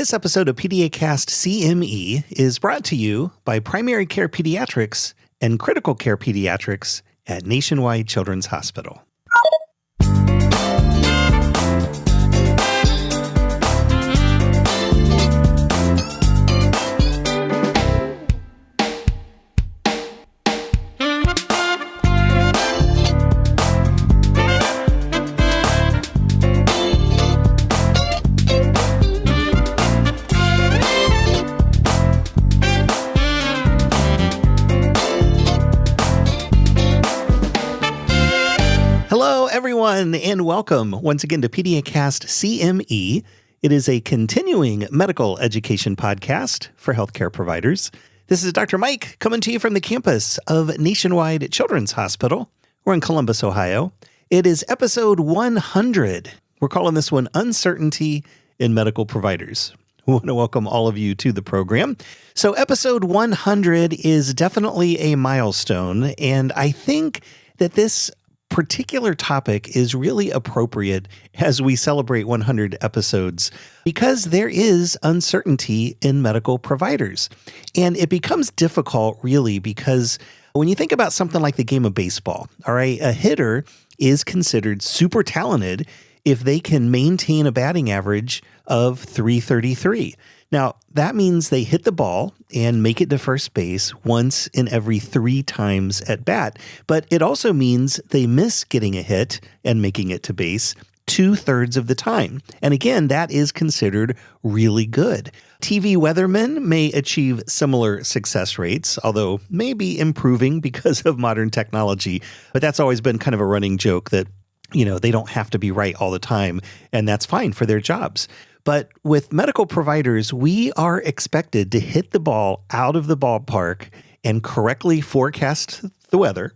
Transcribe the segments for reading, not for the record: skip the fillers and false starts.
This episode of PediaCast CME is brought to you by Primary Care Pediatrics and Critical Care Pediatrics at Nationwide Children's Hospital. Hello, everyone, and welcome once again to PediaCast CME. It is a continuing medical education podcast for healthcare providers. This is Dr. Mike coming to you from the campus of Nationwide Children's Hospital. We're in Columbus, Ohio. It is episode 100. We're calling this one Uncertainty in Medical Providers. We want to welcome all of you to the program. So episode 100 is definitely a milestone, and I think that this particular topic is really appropriate as we celebrate 100 episodes because there is uncertainty in medical providers. And it becomes difficult really because when you think about something like the game of baseball, all right, a hitter is considered super talented if they can maintain a batting average of .333. Now, that means they hit the ball and make it to first base once in every 3 times at bat. But it also means they miss getting a hit and making it to base 2/3 of the time. And again, that is considered really good. TV weathermen may achieve similar success rates, although maybe improving because of modern technology. But that's always been kind of a running joke that, they don't have to be right all the time, and that's fine for their jobs. But with medical providers, we are expected to hit the ball out of the ballpark and correctly forecast the weather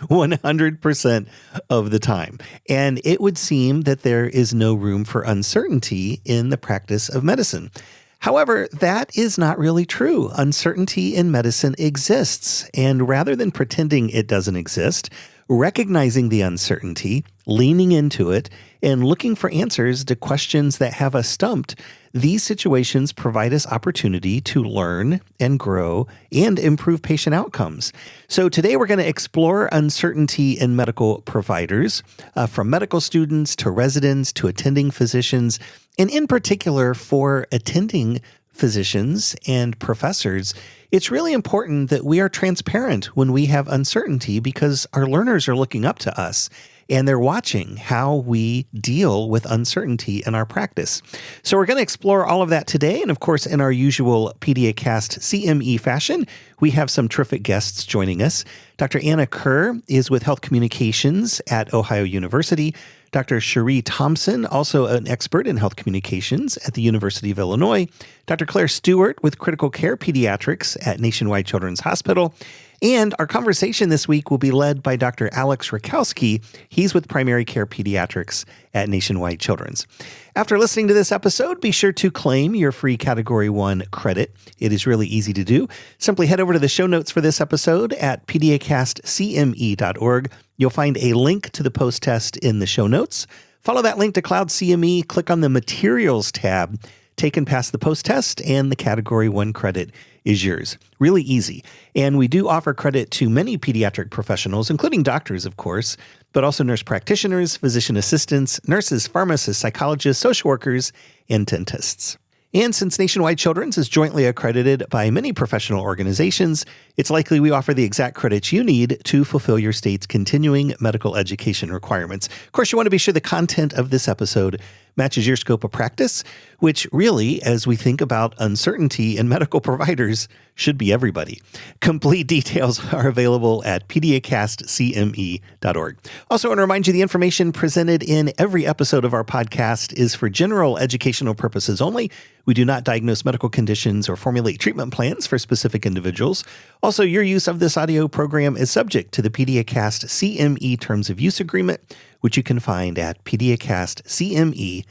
100% of the time. And it would seem that there is no room for uncertainty in the practice of medicine. However, that is not really true. Uncertainty in medicine exists. And rather than pretending it doesn't exist, recognizing the uncertainty, leaning into it, and looking for answers to questions that have us stumped, these situations provide us opportunity to learn and grow and improve patient outcomes. So today we're going to explore uncertainty in medical providers, from medical students to residents to attending physicians, and in particular for attending physicians and professors. It's really important that we are transparent when we have uncertainty because our learners are looking up to us and they're watching how we deal with uncertainty in our practice. So we're going to explore all of that today. And of course, in our usual PediaCast CME fashion, we have some terrific guests joining us. Dr. Anna Kerr is with Health Communications at Ohio University. Dr. Charee Thompson, also an expert in health communications at the University of Illinois. Dr. Claire Stewart with Critical Care Pediatrics at Nationwide Children's Hospital. And our conversation this week will be led by Dr. Alex Rakowsky. He's with Primary Care Pediatrics at Nationwide Children's. After listening to this episode, be sure to claim your free Category 1 credit. It is really easy to do. Simply head over to the show notes for this episode at PediaCastCME.org. You'll find a link to the post-test in the show notes. Follow that link to Cloud CME, click on the Materials tab, take and pass the post-test, and the Category 1 credit is yours. Really easy. And we do offer credit to many pediatric professionals, including doctors, of course, but also nurse practitioners, physician assistants, nurses, pharmacists, psychologists, social workers, and dentists. And since Nationwide Children's is jointly accredited by many professional organizations, it's likely we offer the exact credits you need to fulfill your state's continuing medical education requirements. Of course, you want to be sure the content of this episode matches your scope of practice, which really, as we think about uncertainty in medical providers, should be everybody. Complete details are available at PediaCastCME.org. Also, I want to remind you the information presented in every episode of our podcast is for general educational purposes only. We do not diagnose medical conditions or formulate treatment plans for specific individuals. Also, your use of this audio program is subject to the PediaCast CME Terms of Use Agreement, which you can find at PediaCastCME.org.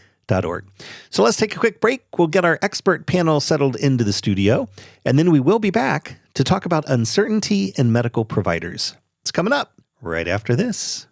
So let's take a quick break. We'll get our expert panel settled into the studio, and then we will be back to talk about uncertainty in medical providers. It's coming up right after this.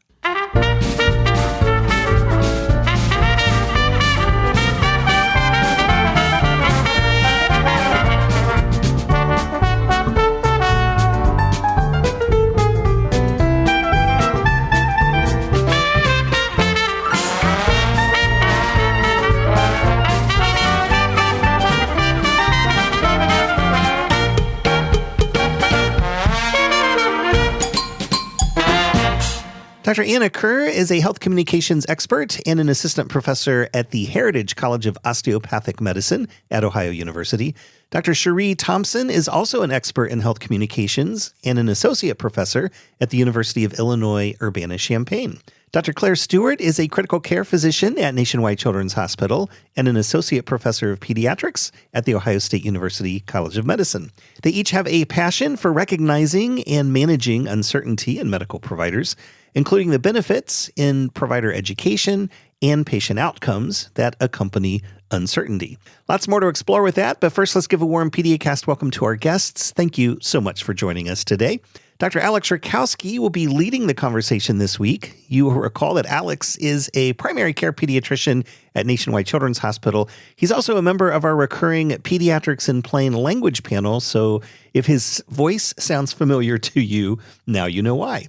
Dr. Anna Kerr is a health communications expert and an assistant professor at the Heritage College of Osteopathic Medicine at Ohio University. Dr. Charee Thompson is also an expert in health communications and an associate professor at the University of Illinois Urbana-Champaign. Dr. Claire Stewart is a critical care physician at Nationwide Children's Hospital and an associate professor of pediatrics at The Ohio State University College of Medicine. They each have a passion for recognizing and managing uncertainty in medical providers, including the benefits in provider education and patient outcomes that accompany uncertainty. Lots more to explore with that, but first let's give a warm PediaCast welcome to our guests. Thank you so much for joining us today. Dr. Alex Rakowsky will be leading the conversation this week. You will recall that Alex is a primary care pediatrician at Nationwide Children's Hospital. He's also a member of our recurring Pediatrics in Plain Language panel, so if his voice sounds familiar to you, now you know why.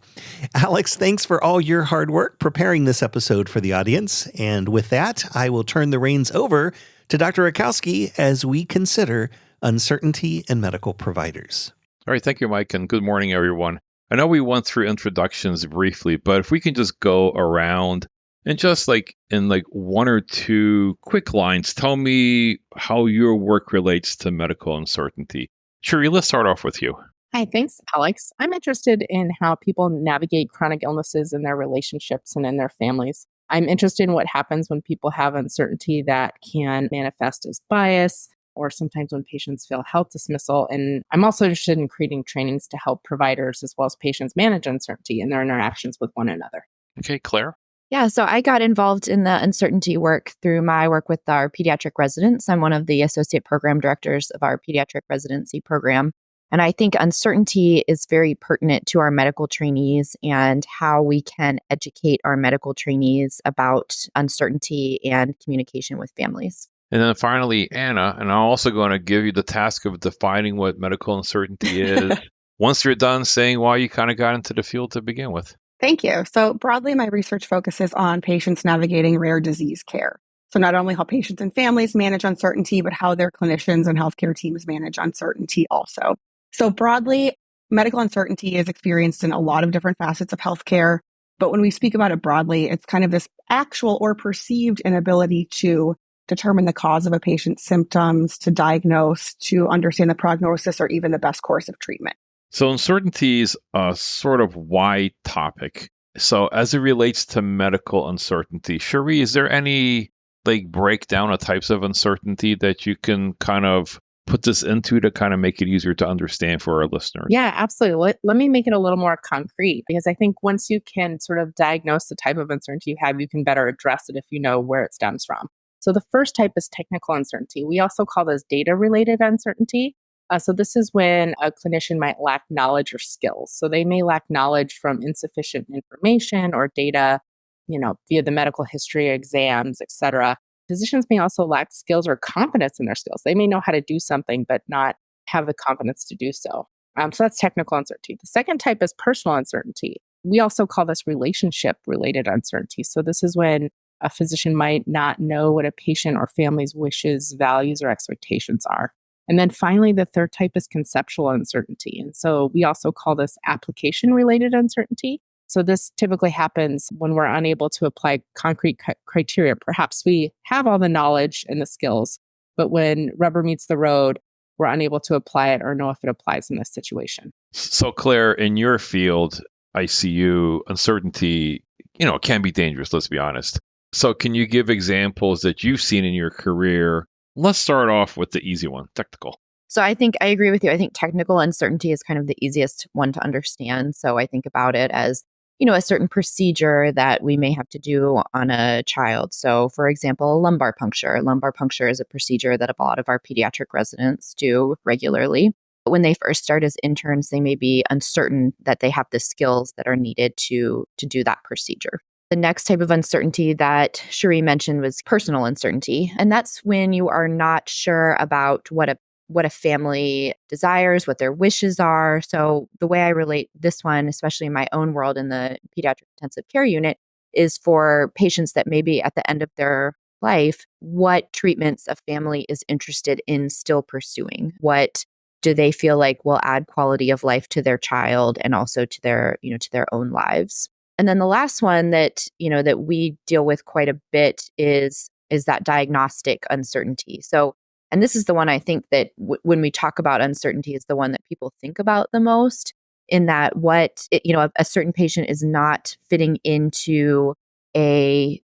Alex, thanks for all your hard work preparing this episode for the audience. And with that, I will turn the reins over to Dr. Rakowsky as we consider uncertainty in medical providers. All right, thank you, Mike, and good morning, everyone. I know we went through introductions briefly, but if we can just go around and just in one or two quick lines, tell me how your work relates to medical uncertainty. Charee, let's start off with you. Hi, thanks, Alex. I'm interested in how people navigate chronic illnesses in their relationships and in their families. I'm interested in what happens when people have uncertainty that can manifest as bias, or sometimes when patients feel health dismissal. And I'm also interested in creating trainings to help providers as well as patients manage uncertainty in their interactions with one another. Okay, Claire? Yeah, so I got involved in the uncertainty work through my work with our pediatric residents. I'm one of the associate program directors of our pediatric residency program. And I think uncertainty is very pertinent to our medical trainees and how we can educate our medical trainees about uncertainty and communication with families. And then finally, Anna, and I'm also going to give you the task of defining what medical uncertainty is once you're done saying why you kind of got into the field to begin with. Thank you. So broadly, my research focuses on patients navigating rare disease care. So not only how patients and families manage uncertainty, but how their clinicians and healthcare teams manage uncertainty also. So broadly, medical uncertainty is experienced in a lot of different facets of healthcare. But when we speak about it broadly, it's kind of this actual or perceived inability to determine the cause of a patient's symptoms, to diagnose, to understand the prognosis, or even the best course of treatment. So uncertainty is a sort of wide topic. So as it relates to medical uncertainty, Charee, is there any breakdown of types of uncertainty that you can kind of put this into to kind of make it easier to understand for our listeners? Yeah, absolutely. Let me make it a little more concrete, because I think once you can sort of diagnose the type of uncertainty you have, you can better address it if you know where it stems from. So the first type is technical uncertainty. We also call this data-related uncertainty. So this is when a clinician might lack knowledge or skills. So they may lack knowledge from insufficient information or data, via the medical history, exams, et cetera. Physicians may also lack skills or confidence in their skills. They may know how to do something, but not have the confidence to do so. So that's technical uncertainty. The second type is personal uncertainty. We also call this relationship-related uncertainty. So this is when a physician might not know what a patient or family's wishes, values, or expectations are. And then finally, the third type is conceptual uncertainty. And so we also call this application-related uncertainty. So this typically happens when we're unable to apply concrete criteria. Perhaps we have all the knowledge and the skills, but when rubber meets the road, we're unable to apply it or know if it applies in this situation. So Claire, in your field, ICU, uncertainty, can be dangerous, let's be honest. So can you give examples that you've seen in your career? Let's start off with the easy one, technical. So I think I agree with you. I think technical uncertainty is kind of the easiest one to understand. So I think about it as, a certain procedure that we may have to do on a child. So for example, lumbar puncture. Lumbar puncture is a procedure that a lot of our pediatric residents do regularly. But when they first start as interns, they may be uncertain that they have the skills that are needed to do that procedure. The next type of uncertainty that Charee mentioned was personal uncertainty. And that's when you are not sure about what a family desires, what their wishes are. So the way I relate this one, especially in my own world in the pediatric intensive care unit, is for patients that maybe at the end of their life, what treatments a family is interested in still pursuing. What do they feel like will add quality of life to their child and also to their, to their own lives? And then the last one that, that we deal with quite a bit is that diagnostic uncertainty. So, and this is the one I think that when we talk about uncertainty is the one that people think about the most, in that a certain patient is not fitting into a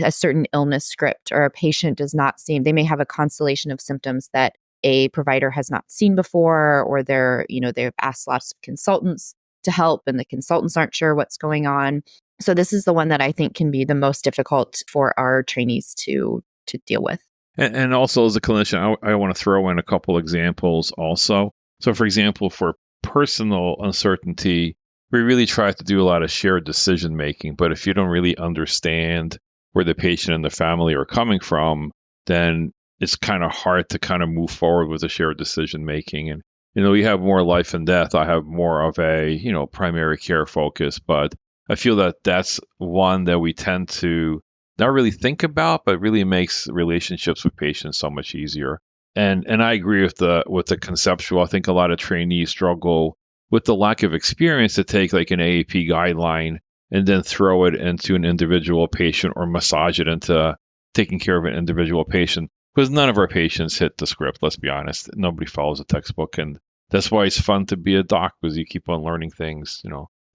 certain illness script, or a patient does not seem, they may have a constellation of symptoms that a provider has not seen before, or they've asked lots of consultants to help and the consultants aren't sure what's going on. So this is the one that I think can be the most difficult for our trainees to deal with. And also, as a clinician, I want to throw in a couple examples also. So, for example, for personal uncertainty, we really try to do a lot of shared decision making. But if you don't really understand where the patient and the family are coming from, then it's kind of hard to kind of move forward with the shared decision making. And, you have more life and death. I have more of a, primary care focus. But I feel that that's one that we tend to not really think about, but really makes relationships with patients so much easier. And I agree with the conceptual. I think a lot of trainees struggle with the lack of experience to take like an AAP guideline and then throw it into an individual patient, or massage it into taking care of an individual patient. Because none of our patients hit the script, let's be honest. Nobody follows a textbook. And that's why it's fun to be a doc, because you keep on learning things,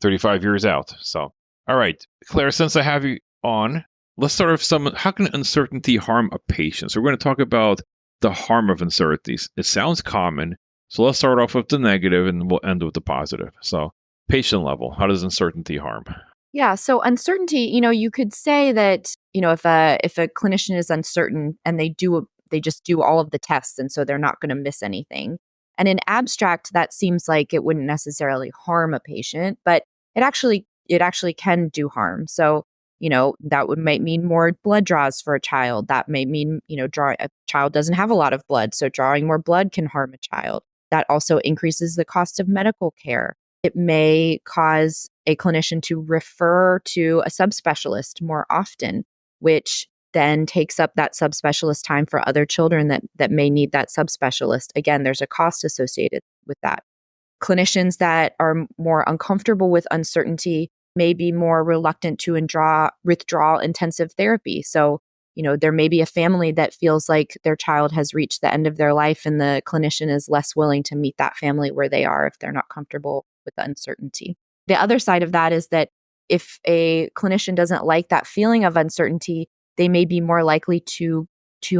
35 years out. So, all right, Claire, since I have you on, let's start with how can uncertainty harm a patient? So we're going to talk about the harm of uncertainties. It sounds common. So let's start off with the negative and we'll end with the positive. So patient level, how does uncertainty harm? Yeah. So uncertainty, you could say that, if a clinician is uncertain and they just do all of the tests, and so they're not going to miss anything. And in abstract, that seems like it wouldn't necessarily harm a patient, but it actually can do harm. So, that might mean more blood draws for a child. That may mean, a child doesn't have a lot of blood, so drawing more blood can harm a child. That also increases the cost of medical care. It may cause a clinician to refer to a subspecialist more often, which then takes up that subspecialist time for other children that may need that subspecialist. Again, there's a cost associated with that. Clinicians that are more uncomfortable with uncertainty may be more reluctant to withdraw intensive therapy. So, there may be a family that feels like their child has reached the end of their life, and the clinician is less willing to meet that family where they are if they're not comfortable with the uncertainty. The other side of that is that if a clinician doesn't like that feeling of uncertainty, they may be more likely to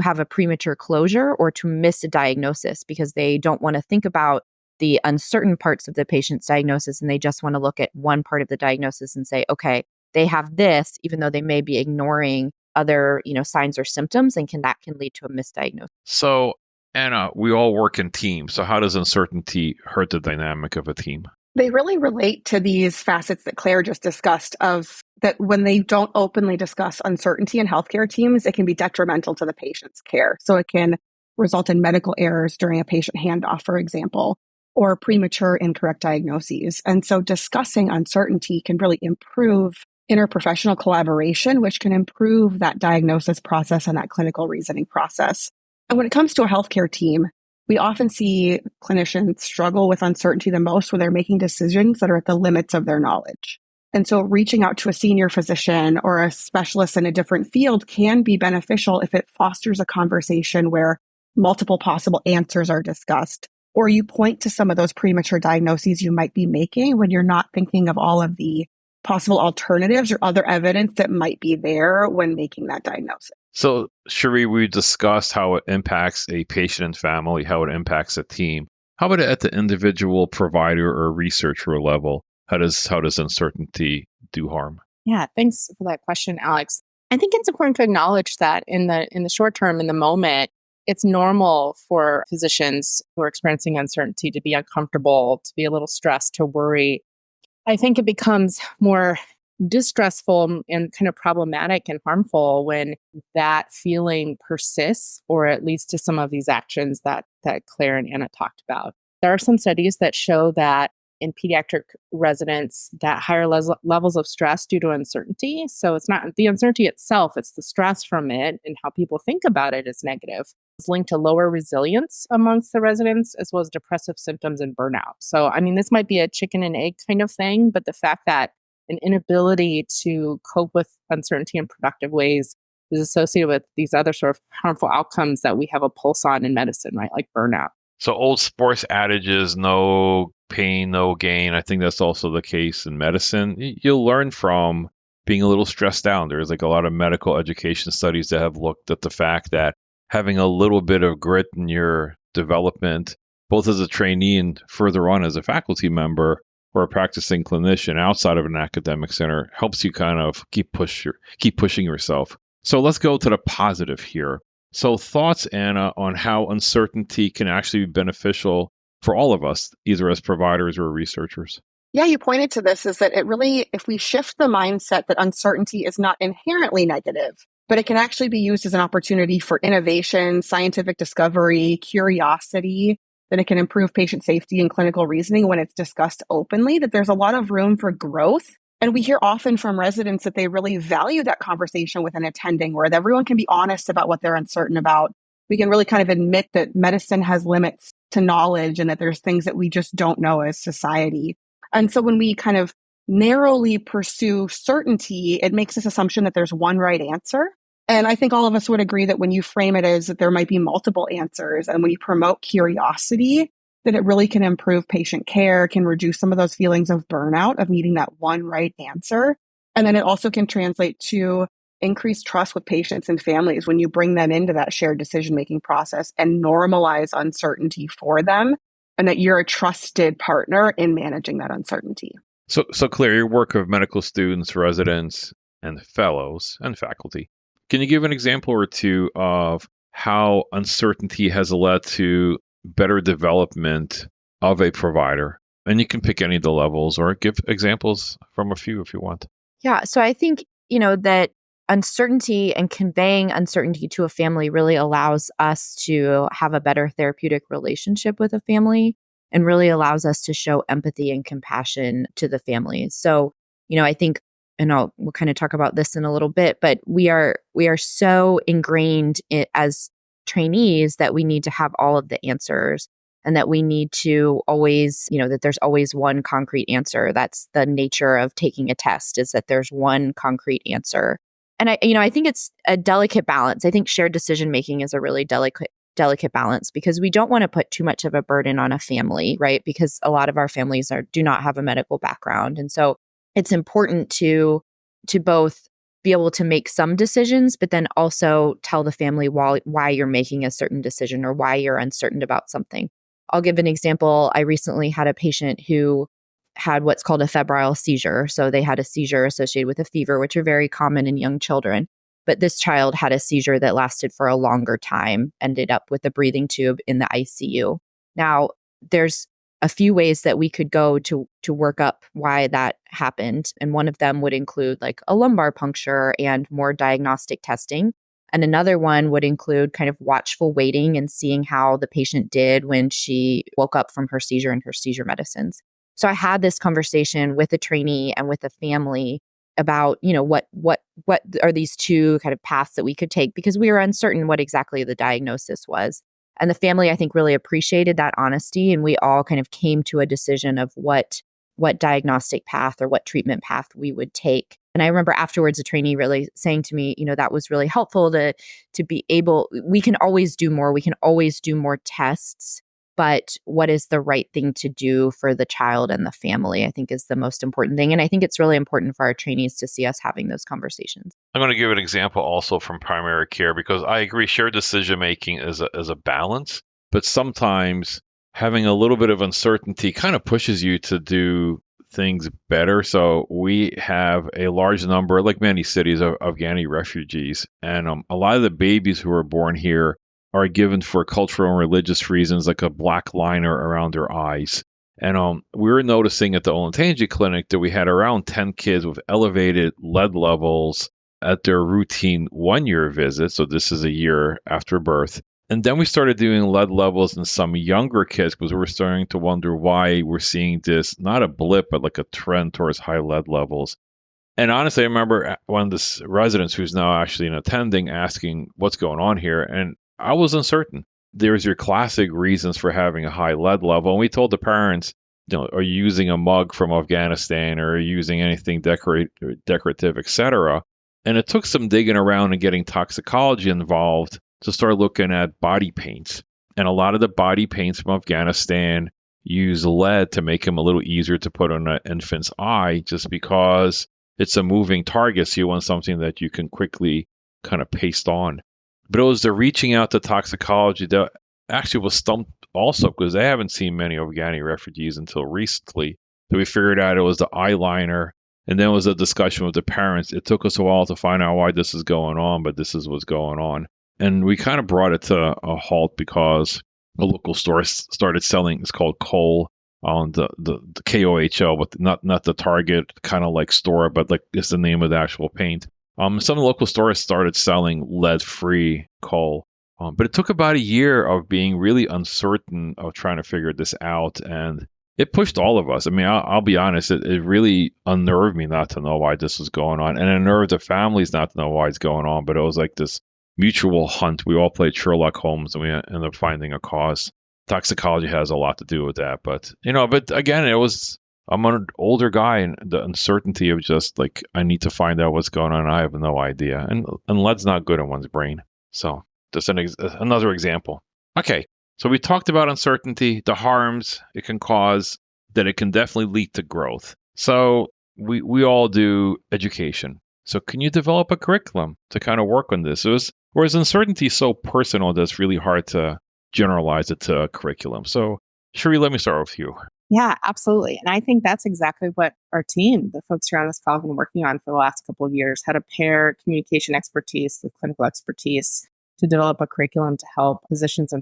have a premature closure or to miss a diagnosis, because they don't want to think about the uncertain parts of the patient's diagnosis, and they just want to look at one part of the diagnosis and say, okay, they have this, even though they may be ignoring other, signs or symptoms, and that can lead to a misdiagnosis. So, Anna, we all work in teams. So how does uncertainty hurt the dynamic of a team? They really relate to these facets that Claire just discussed, of that when they don't openly discuss uncertainty in healthcare teams, it can be detrimental to the patient's care. So it can result in medical errors during a patient handoff, for example, or premature incorrect diagnoses. And so discussing uncertainty can really improve interprofessional collaboration, which can improve that diagnosis process and that clinical reasoning process. And when it comes to a healthcare team, we often see clinicians struggle with uncertainty the most when they're making decisions that are at the limits of their knowledge. And so reaching out to a senior physician or a specialist in a different field can be beneficial if it fosters a conversation where multiple possible answers are discussed, or you point to some of those premature diagnoses you might be making when you're not thinking of all of the possible alternatives or other evidence that might be there when making that diagnosis. So, Charee, we discussed how it impacts a patient and family, how it impacts a team. How about at the individual provider or researcher level? How does uncertainty do harm? Yeah, thanks for that question, Alex. I think it's important to acknowledge that in the short term, in the moment, it's normal for physicians who are experiencing uncertainty to be uncomfortable, to be a little stressed, to worry. I think it becomes more distressful and kind of problematic and harmful when that feeling persists, or at least to some of these actions that Claire and Anna talked about. There are some studies that show that in pediatric residents, that higher levels of stress due to uncertainty. So it's not the uncertainty itself, it's the stress from it and how people think about it is negative. It's linked to lower resilience amongst the residents, as well as depressive symptoms and burnout. So, I mean, this might be a chicken and egg kind of thing, but the fact that an inability to cope with uncertainty in productive ways is associated with these other sort of harmful outcomes that we have a pulse on in medicine, right? Like burnout. So old sports adages, no pain, no gain. I think that's also the case in medicine. You'll learn from being a little stressed out. There's like a lot of medical education studies that have looked at the fact that having a little bit of grit in your development, both as a trainee and further on as a faculty member or a practicing clinician outside of an academic center, helps you kind of keep pushing yourself. So let's go to the positive here. So thoughts, Anna, on how uncertainty can actually be beneficial for all of us, either as providers or researchers? Yeah, you pointed to this, is that it really, if we shift the mindset that uncertainty is not inherently negative, but it can actually be used as an opportunity for innovation, scientific discovery, curiosity, then it can improve patient safety and clinical reasoning when it's discussed openly, that there's a lot of room for growth. And we hear often from residents that they really value that conversation with an attending where everyone can be honest about what they're uncertain about. We can really kind of admit that medicine has limits to knowledge and that there's things that we just don't know as society. And so when we kind of narrowly pursue certainty, it makes this assumption that there's one right answer. And I think all of us would agree that when you frame it as that there might be multiple answers and when you promote curiosity, that it really can improve patient care, can reduce some of those feelings of burnout, of needing that one right answer. And then it also can translate to increased trust with patients and families when you bring them into that shared decision-making process and normalize uncertainty for them, and that you're a trusted partner in managing that uncertainty. So Claire, your work of medical students, residents, and fellows and faculty, can you give an example or two of how uncertainty has led to better development of a provider? And you can pick any of the levels or give examples from a few if you want. Yeah. So I think, that uncertainty and conveying uncertainty to a family really allows us to have a better therapeutic relationship with a family and really allows us to show empathy and compassion to the family. So, I think, and we'll kind of talk about this in a little bit, but we are so ingrained as trainees that we need to have all of the answers and that we need to always, that there's always one concrete answer. That's the nature of taking a test, is that there's one concrete answer. And I think it's a delicate balance. I think shared decision making is a really delicate balance because we don't want to put too much of a burden on a family, right? Because a lot of our families do not have a medical background. And so it's important to both be able to make some decisions, but then also tell the family why you're making a certain decision or why you're uncertain about something. I'll give an example. I recently had a patient who had what's called a febrile seizure. So they had a seizure associated with a fever, which are very common in young children. But this child had a seizure that lasted for a longer time, ended up with a breathing tube in the ICU. Now, there's a few ways that we could go to work up why that happened. And one of them would include like a lumbar puncture and more diagnostic testing. And another one would include kind of watchful waiting and seeing how the patient did when she woke up from her seizure and her seizure medicines. So I had this conversation with a trainee and with a family about, what are these two kind of paths that we could take, because we were uncertain what exactly the diagnosis was. And the family, I think, really appreciated that honesty. And we all kind of came to a decision of what diagnostic path or what treatment path we would take. And I remember afterwards, a trainee really saying to me, that was really helpful to be able, we can always do more. We can always do more tests. But what is the right thing to do for the child and the family, I think, is the most important thing. And I think it's really important for our trainees to see us having those conversations. I'm going to give an example also from primary care, because I agree shared decision-making is a balance, but sometimes having a little bit of uncertainty kind of pushes you to do things better. So we have a large number, like many cities, of Afghani refugees. And a lot of the babies who are born here are given for cultural and religious reasons, like a black liner around their eyes. And we were noticing at the Olentangy Clinic that we had around 10 kids with elevated lead levels at their routine 1-year visit. So this is a year after birth. And then we started doing lead levels in some younger kids because we were starting to wonder why we're seeing this, not a blip, but like a trend towards high lead levels. And honestly, I remember one of the residents who's now actually an attending asking what's going on here. And I was uncertain. There's your classic reasons for having a high lead level. And we told the parents, are you using a mug from Afghanistan, or are you using anything decorative, etc.? And it took some digging around and getting toxicology involved to start looking at body paints. And a lot of the body paints from Afghanistan use lead to make them a little easier to put on an infant's eye, just because it's a moving target. So you want something that you can quickly kind of paste on. But it was the reaching out to toxicology that actually was stumped also, because they haven't seen many Afghani refugees until recently. So we figured out it was the eyeliner. And then it was a discussion with the parents. It took us a while to find out why this is going on, but this is what's going on. And we kind of brought it to a halt because a local store started selling, it's called Kohl, on the KOHL, but not the Target kind of like store, but like it's the name of the actual paint. Some of the local stores started selling lead-free Kohl. But it took about a year of being really uncertain of trying to figure this out. And it pushed all of us. I mean, I'll be honest, it really unnerved me not to know why this was going on. And it unnerved the families not to know why it's going on. But it was like this mutual hunt. We all played Sherlock Holmes, and we ended up finding a cause. Toxicology has a lot to do with that. But again, I'm an older guy, and the uncertainty of just like, I need to find out what's going on. I have no idea. And lead's not good in one's brain. So just another example. Okay. So we talked about uncertainty, the harms it can cause, that it can definitely lead to growth. So we all do education. So can you develop a curriculum to kind of work on this? Or is uncertainty so personal that it's really hard to generalize it to a curriculum? So Charee, let me start with you. Yeah, absolutely. And I think that's exactly what our team, the folks around this call, have been working on for the last couple of years, how to pair communication expertise with clinical expertise to develop a curriculum to help physicians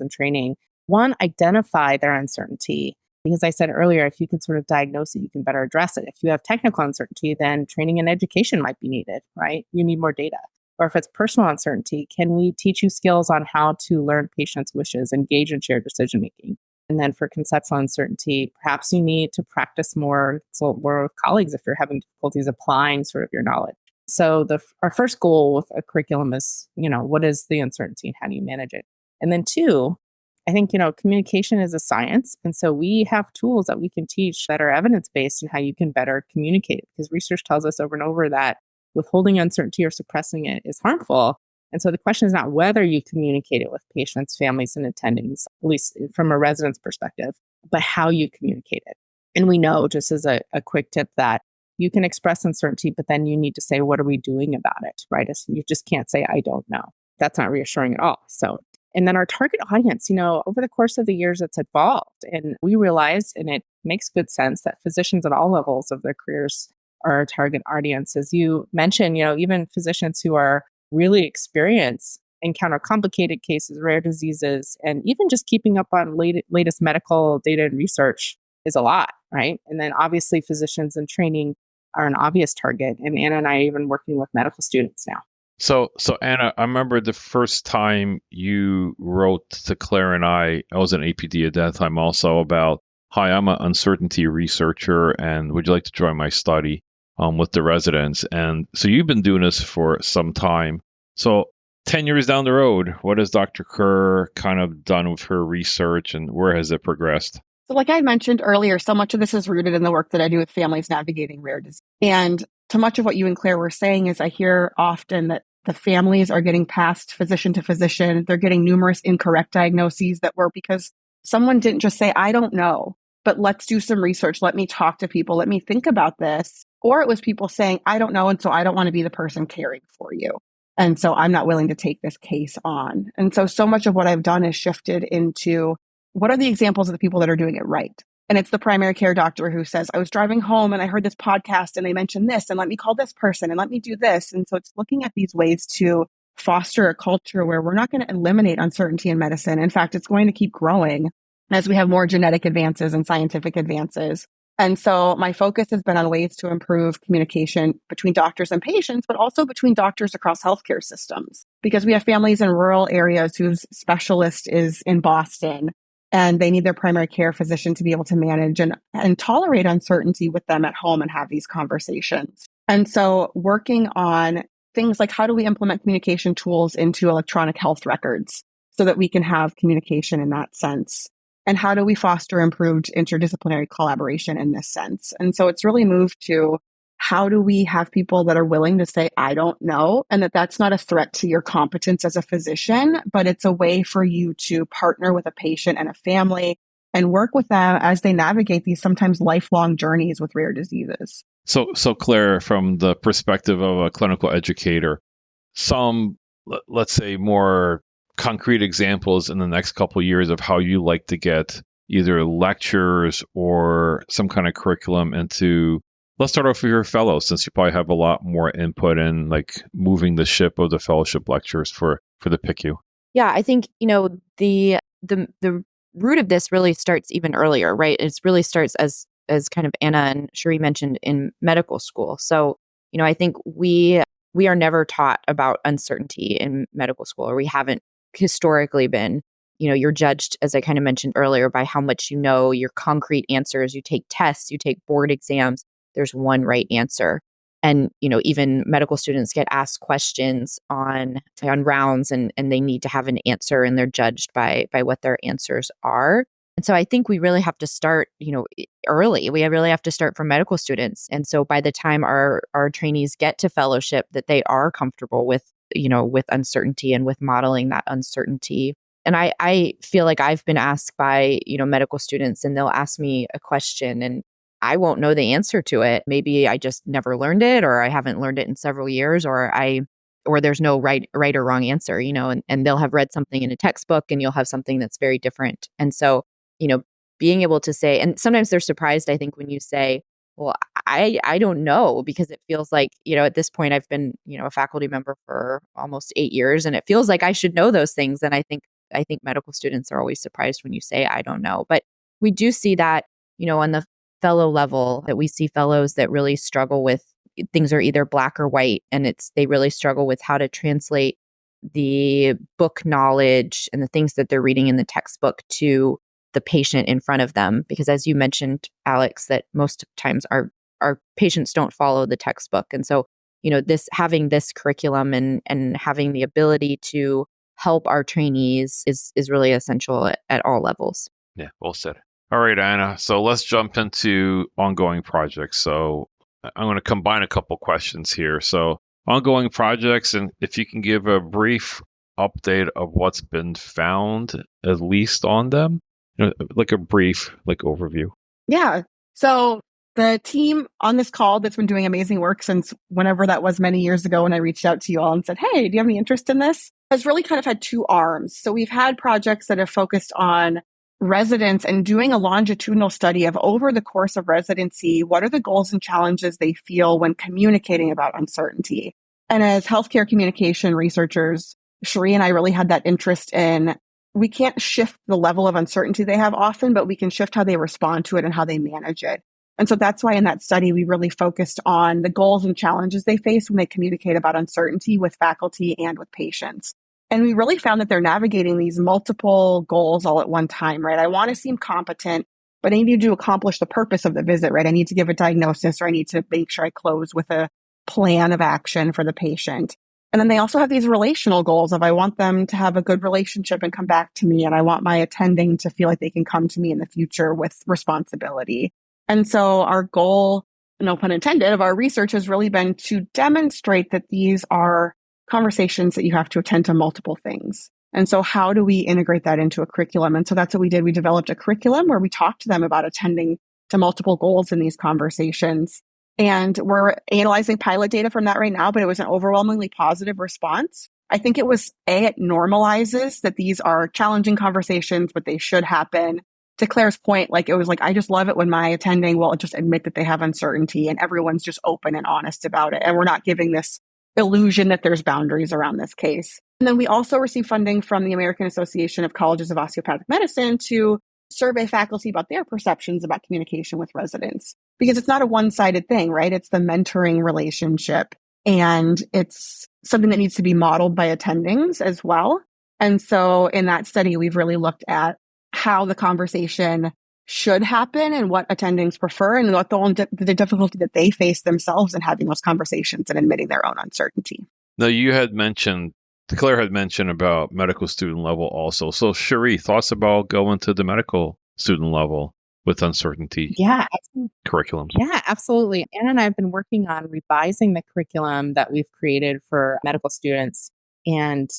in training. One, identify their uncertainty. Because I said earlier, if you can sort of diagnose it, you can better address it. If you have technical uncertainty, then training and education might be needed, right? You need more data. Or if it's personal uncertainty, can we teach you skills on how to learn patients' wishes, engage in shared decision-making? And then for conceptual uncertainty, perhaps you need to practice more with colleagues if you're having difficulties applying sort of your knowledge. So our first goal with a curriculum is, what is the uncertainty and how do you manage it? And then two, I think, communication is a science. And so we have tools that we can teach that are evidence-based in how you can better communicate, because research tells us over and over that withholding uncertainty or suppressing it is harmful. And so the question is not whether you communicate it with patients, families, and attendings, at least from a resident's perspective, but how you communicate it. And we know, just as a quick tip, that you can express uncertainty, but then you need to say, what are we doing about it, right? You just can't say, I don't know. That's not reassuring at all. So, and then our target audience, over the course of the years, it's evolved. And we realize, and it makes good sense, that physicians at all levels of their careers are our target audience. As you mentioned, even physicians who are really experienced encounter complicated cases, rare diseases, and even just keeping up on latest medical data and research is a lot, right? And then obviously physicians in training are an obvious target. And Anna and I are even working with medical students now. So Anna, I remember the first time you wrote to Claire and I was an APD at that time also, about, hi, I'm an uncertainty researcher, and would you like to join my study with the residents? And so you've been doing this for some time. So 10 years down the road, what has Dr. Kerr kind of done with her research, and where has it progressed? So like I mentioned earlier, so much of this is rooted in the work that I do with families navigating rare disease. And so much of what you and Claire were saying is I hear often that the families are getting passed physician to physician. They're getting numerous incorrect diagnoses that were because someone didn't just say, I don't know, but let's do some research. Let me talk to people. Let me think about this. Or it was people saying, I don't know, and so I don't want to be the person caring for you. And so I'm not willing to take this case on. And so much of what I've done is shifted into, what are the examples of the people that are doing it right? And it's the primary care doctor who says, I was driving home and I heard this podcast and they mentioned this, and let me call this person and let me do this. And so it's looking at these ways to foster a culture where we're not going to eliminate uncertainty in medicine. In fact, it's going to keep growing as we have more genetic advances and scientific advances. And so my focus has been on ways to improve communication between doctors and patients, but also between doctors across healthcare systems, because we have families in rural areas whose specialist is in Boston, and they need their primary care physician to be able to manage and tolerate uncertainty with them at home and have these conversations. And so working on things like, how do we implement communication tools into electronic health records so that we can have communication in that sense? And how do we foster improved interdisciplinary collaboration in this sense? And so it's really moved to how do we have people that are willing to say, I don't know, and that's not a threat to your competence as a physician, but it's a way for you to partner with a patient and a family and work with them as they navigate these sometimes lifelong journeys with rare diseases. So Claire, from the perspective of a clinical educator, some, let's say, more concrete examples in the next couple of years of how you like to get either lectures or some kind of curriculum into. Let's start off with your fellows, since you probably have a lot more input in like moving the ship of the fellowship lectures for the PICU. Yeah, I think, the root of this really starts even earlier, right? It really starts as kind of Anna and Charee mentioned in medical school. So, I think we are never taught about uncertainty in medical school, or we haven't historically been. You're judged, as I kind of mentioned earlier, by how much you know, your concrete answers. You take tests, you take board exams. There's one right answer. And, even medical students get asked questions on rounds and they need to have an answer, and they're judged by what their answers are. And so I think we really have to start, early. We really have to start for medical students. And so by the time our trainees get to fellowship, that they are comfortable with, with uncertainty and with modeling that uncertainty. And I feel like I've been asked by, medical students, and they'll ask me a question and I won't know the answer to it. Maybe I just never learned it, or I haven't learned it in several years, or there's no right or wrong answer, and they'll have read something in a textbook and you'll have something that's very different. And so, being able to say, and sometimes they're surprised, I think, when you say, well, I don't know, because it feels like, at this point I've been, a faculty member for almost 8 years, and it feels like I should know those things. And I think medical students are always surprised when you say, I don't know. But we do see that, on the fellow level, that we see fellows that really struggle with things are either black or white, and they really struggle with how to translate the book knowledge and the things that they're reading in the textbook to the patient in front of them. Because as you mentioned, Alex, that most times our patients don't follow the textbook. And so, having this curriculum and having the ability to help our trainees is really essential at all levels. Yeah, well said. All right, Anna. So let's jump into ongoing projects. So I'm going to combine a couple questions here. So ongoing projects, and if you can give a brief update of what's been found, at least on them, like a brief overview. Yeah. So the team on this call that's been doing amazing work since whenever that was many years ago when I reached out to you all and said, hey, do you have any interest in this? Has really kind of had two arms. So we've had projects that have focused on residents and doing a longitudinal study of, over the course of residency, what are the goals and challenges they feel when communicating about uncertainty. And as healthcare communication researchers, Charee and I really had that interest in, we can't shift the level of uncertainty they have often, but we can shift how they respond to it and how they manage it. And so that's why in that study, we really focused on the goals and challenges they face when they communicate about uncertainty with faculty and with patients. And we really found that they're navigating these multiple goals all at one time, right? I want to seem competent, but I need to accomplish the purpose of the visit, right? I need to give a diagnosis, or I need to make sure I close with a plan of action for the patient. And then they also have these relational goals of, I want them to have a good relationship and come back to me. And I want my attending to feel like they can come to me in the future with responsibility. And so our goal, no pun intended, of our research has really been to demonstrate that these are conversations that you have to attend to multiple things. And so how do we integrate that into a curriculum? And so that's what we did. We developed a curriculum where we talked to them about attending to multiple goals in these conversations. And we're analyzing pilot data from that right now, but it was an overwhelmingly positive response. I think it was, it normalizes that these are challenging conversations, but they should happen. To Claire's point, it was I just love it when my attending will just admit that they have uncertainty and everyone's just open and honest about it. And we're not giving this illusion that there's boundaries around this case. And then we also received funding from the American Association of Colleges of Osteopathic Medicine to survey faculty about their perceptions about communication with residents. Because it's not a one-sided thing, right? It's the mentoring relationship. And it's something that needs to be modeled by attendings as well. And so in that study, we've really looked at how the conversation should happen and what attendings prefer and what the difficulty that they face themselves in having those conversations and admitting their own uncertainty. Now, you had mentioned Claire had mentioned about medical student level also. So Charee, thoughts about going to the medical student level with uncertainty Yeah, absolutely. curriculums? Yeah, absolutely. Anna and I have been working on revising the curriculum that we've created for medical students and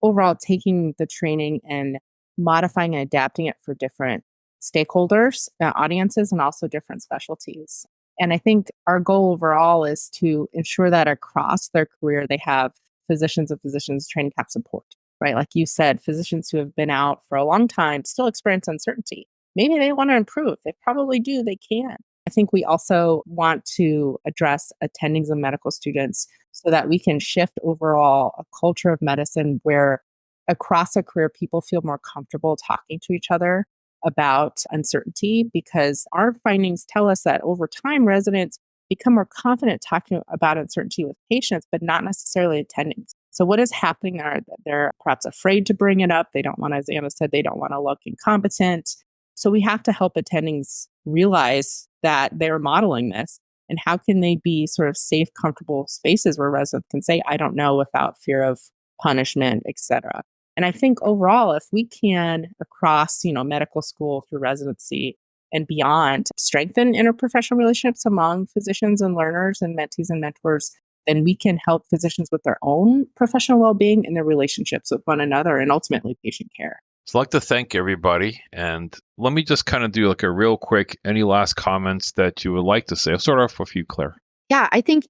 overall taking the training and modifying and adapting it for different stakeholders, audiences, and also different specialties. And I think our goal overall is to ensure that across their career, they have physicians and physicians training cap support, right? Like you said, physicians who have been out for a long time still experience uncertainty. Maybe they want to improve. They probably do. They can. I think we also want to address attendings of medical students so that we can shift overall a culture of medicine where across a career, people feel more comfortable talking to each other about uncertainty, because our findings tell us that over time, residents become more confident talking about uncertainty with patients, but not necessarily attendings. So what is happening are that they're perhaps afraid to bring it up. They don't want, as Anna said, they don't want to look incompetent. So we have to help attendings realize that they're modeling this, and how can they be sort of safe, comfortable spaces where residents can say, I don't know, without fear of punishment, et cetera. And I think overall, if we can, across, medical school through residency and beyond, strengthen interprofessional relationships among physicians and learners and mentees and mentors, then we can help physicians with their own professional well-being and their relationships with one another and ultimately patient care. So I'd like to thank everybody. And let me just kind of do like a real quick, any last comments that you would like to say? I'll start off with you, Claire. Yeah, I think,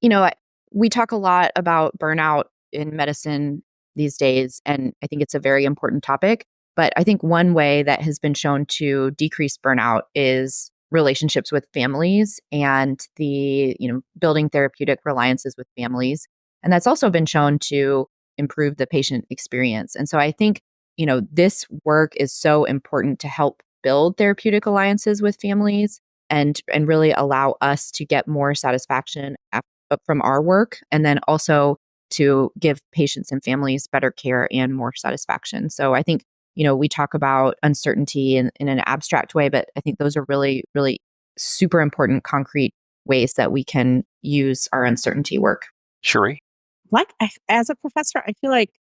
we talk a lot about burnout in medicine these days, and I think it's a very important topic. But I think one way that has been shown to decrease burnout is relationships with families and the, building therapeutic reliances with families. And that's also been shown to improve the patient experience. And so I think, this work is so important to help build therapeutic alliances with families and really allow us to get more satisfaction from our work, and then also to give patients and families better care and more satisfaction. So I think, we talk about uncertainty in an abstract way, but I think those are really, really super important concrete ways that we can use our uncertainty work. Charee? As a professor, I feel like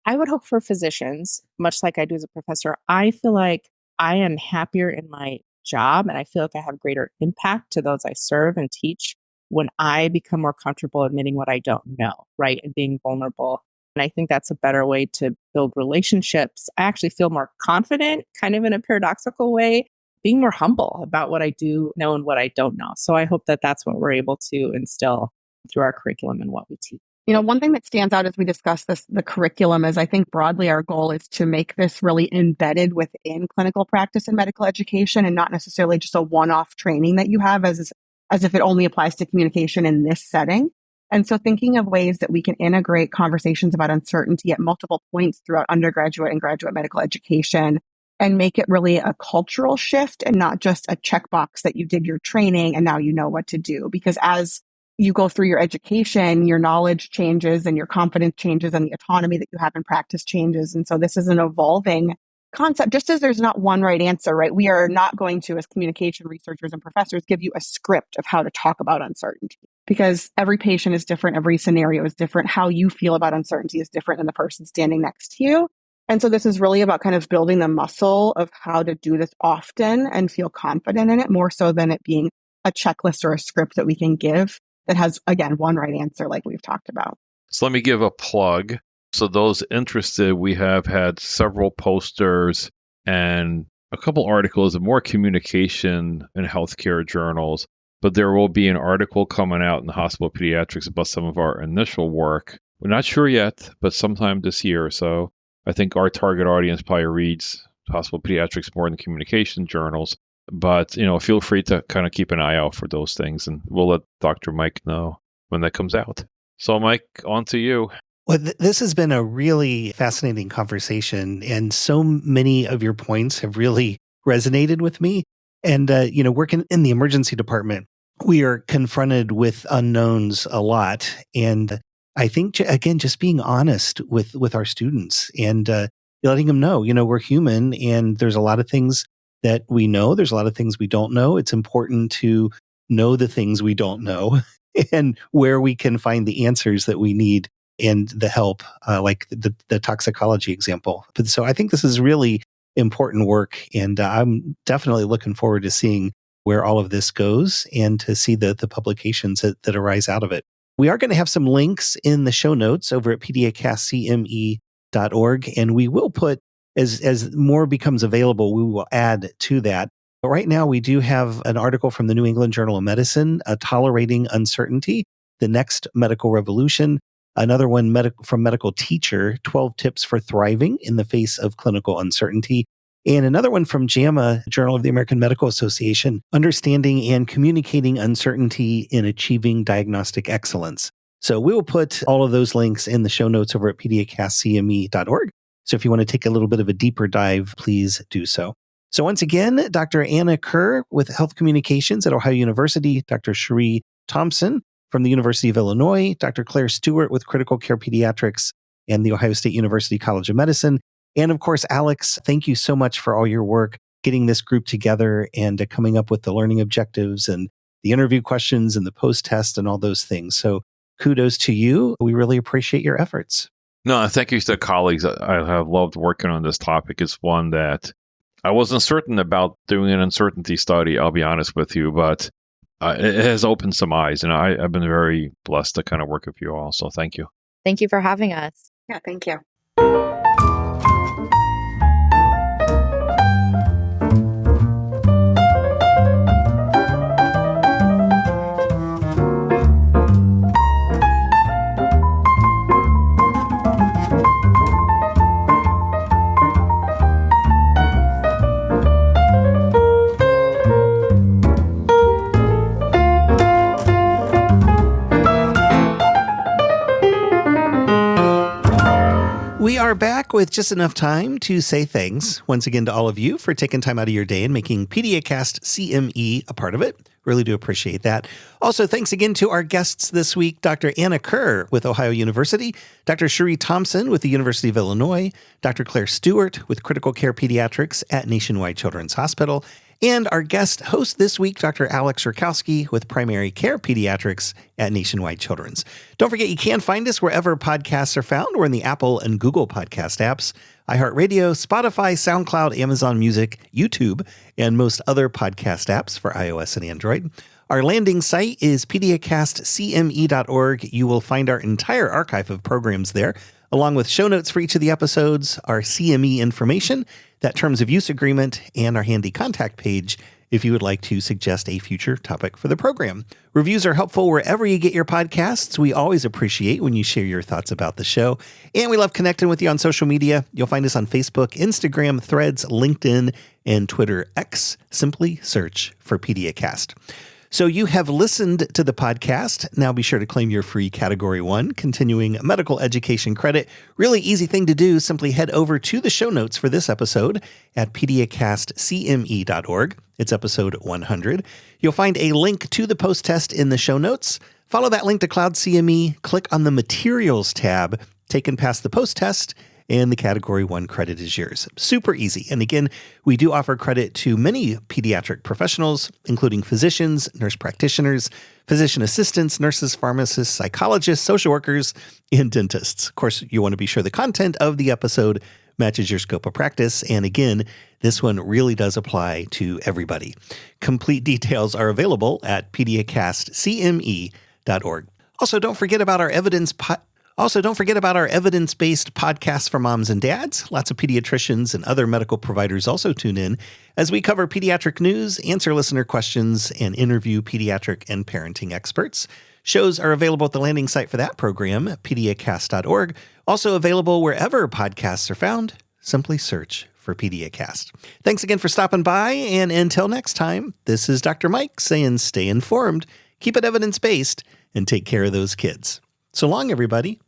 I would hope for physicians, much like I do as a professor, I feel like I am happier in my job and I feel like I have greater impact to those I serve and teach when I become more comfortable admitting what I don't know, right? And being vulnerable. And I think that's a better way to build relationships. I actually feel more confident, kind of in a paradoxical way, being more humble about what I do know and what I don't know. So I hope that that's what we're able to instill through our curriculum and what we teach. One thing that stands out as we discuss the curriculum is I think broadly our goal is to make this really embedded within clinical practice and medical education, and not necessarily just a one-off training that you have as if it only applies to communication in this setting. And so thinking of ways that we can integrate conversations about uncertainty at multiple points throughout undergraduate and graduate medical education and make it really a cultural shift and not just a checkbox that you did your training and now you know what to do. Because as you go through your education, your knowledge changes and your confidence changes and the autonomy that you have in practice changes. And so this is an evolving concept, just as there's not one right answer, right? We are not going to, as communication researchers and professors, give you a script of how to talk about uncertainty, because every patient is different. Every scenario is different. How you feel about uncertainty is different than the person standing next to you. And so this is really about kind of building the muscle of how to do this often and feel confident in it, more so than it being a checklist or a script that we can give that has, again, one right answer like we've talked about. So let me give a plug. So those interested, we have had several posters and a couple articles of more communication in healthcare journals, but there will be an article coming out in the Hospital Pediatrics about some of our initial work. We're not sure yet, but sometime this year or so. I think our target audience probably reads Hospital Pediatrics more in the communication journals. But, feel free to kind of keep an eye out for those things, and we'll let Dr. Mike know when that comes out. So, Mike, on to you. Well, this has been a really fascinating conversation, and so many of your points have really resonated with me. And, working in the emergency department, we are confronted with unknowns a lot. And I think, again, just being honest with our students and letting them know, we're human and there's a lot of things that we know. There's a lot of things we don't know. It's important to know the things we don't know and where we can find the answers that we need and the help, like the toxicology example. But so I think this is really important work, and I'm definitely looking forward to seeing where all of this goes and to see the publications that arise out of it. We are going to have some links in the show notes over at PediaCastCME.org, and we will put, as more becomes available, we will add to that. But right now, we do have an article from the New England Journal of Medicine, Tolerating Uncertainty, the Next Medical Revolution. Another one from Medical Teacher, 12 Tips for Thriving in the Face of Clinical Uncertainty. And another one from JAMA, Journal of the American Medical Association, Understanding and Communicating Uncertainty in Achieving Diagnostic Excellence. So we will put all of those links in the show notes over at PediaCastCME.org. So if you want to take a little bit of a deeper dive, please do so. So once again, Dr. Anna Kerr with Health Communications at Ohio University, Dr. Charee Thompson from the University of Illinois, Dr. Claire Stewart with Critical Care Pediatrics and the Ohio State University College of Medicine. And of course, Alex, thank you so much for all your work getting this group together and coming up with the learning objectives and the interview questions and the post-test and all those things. So kudos to you. We really appreciate your efforts. No, thank you to the colleagues. I have loved working on this topic. It's one that I wasn't certain about doing an uncertainty study, I'll be honest with you, but it has opened some eyes, and I've been very blessed to kind of work with you all. So thank you. Thank you for having us. Yeah, thank you. We are back with just enough time to say thanks once again to all of you for taking time out of your day and making PediaCast CME a part of it. Really do appreciate that. Also, thanks again to our guests this week, Dr. Anna Kerr with Ohio University, Dr. Charee Thompson with the University of Illinois, Dr. Claire Stewart with Critical Care Pediatrics at Nationwide Children's Hospital, and our guest host this week, Dr. Alex Rakowsky with Primary Care Pediatrics at Nationwide Children's. Don't forget, you can find us wherever podcasts are found. We're in the Apple and Google podcast apps, iHeartRadio, Spotify, SoundCloud, Amazon Music, YouTube, and most other podcast apps for iOS and Android. Our landing site is PediaCastCME.org. You will find our entire archive of programs there, along with show notes for each of the episodes, our CME information, that terms of use agreement, and our handy contact page if you would like to suggest a future topic for the program. Reviews are helpful wherever you get your podcasts. We always appreciate when you share your thoughts about the show. And we love connecting with you on social media. You'll find us on Facebook, Instagram, Threads, LinkedIn, and Twitter X. Simply search for PediaCast. So you have listened to the podcast. Now be sure to claim your free Category 1 continuing medical education credit. Really easy thing to do. Simply head over to the show notes for this episode at PediaCastCME.org. It's episode 100. You'll find a link to the post-test in the show notes. Follow that link to Cloud CME, click on the Materials tab, taken past the post-test, and the Category 1 credit is yours. Super easy. And again, we do offer credit to many pediatric professionals, including physicians, nurse practitioners, physician assistants, nurses, pharmacists, psychologists, social workers, and dentists. Of course, you want to be sure the content of the episode matches your scope of practice. And again, this one really does apply to everybody. Complete details are available at PediaCastCME.org. Also, don't forget about our evidence-based podcasts for moms and dads. Lots of pediatricians and other medical providers also tune in as we cover pediatric news, answer listener questions, and interview pediatric and parenting experts. Shows are available at the landing site for that program, PediaCast.org. Also available wherever podcasts are found. Simply search for PediaCast. Thanks again for stopping by, and until next time, this is Dr. Mike saying stay informed, keep it evidence-based, and take care of those kids. So long, everybody.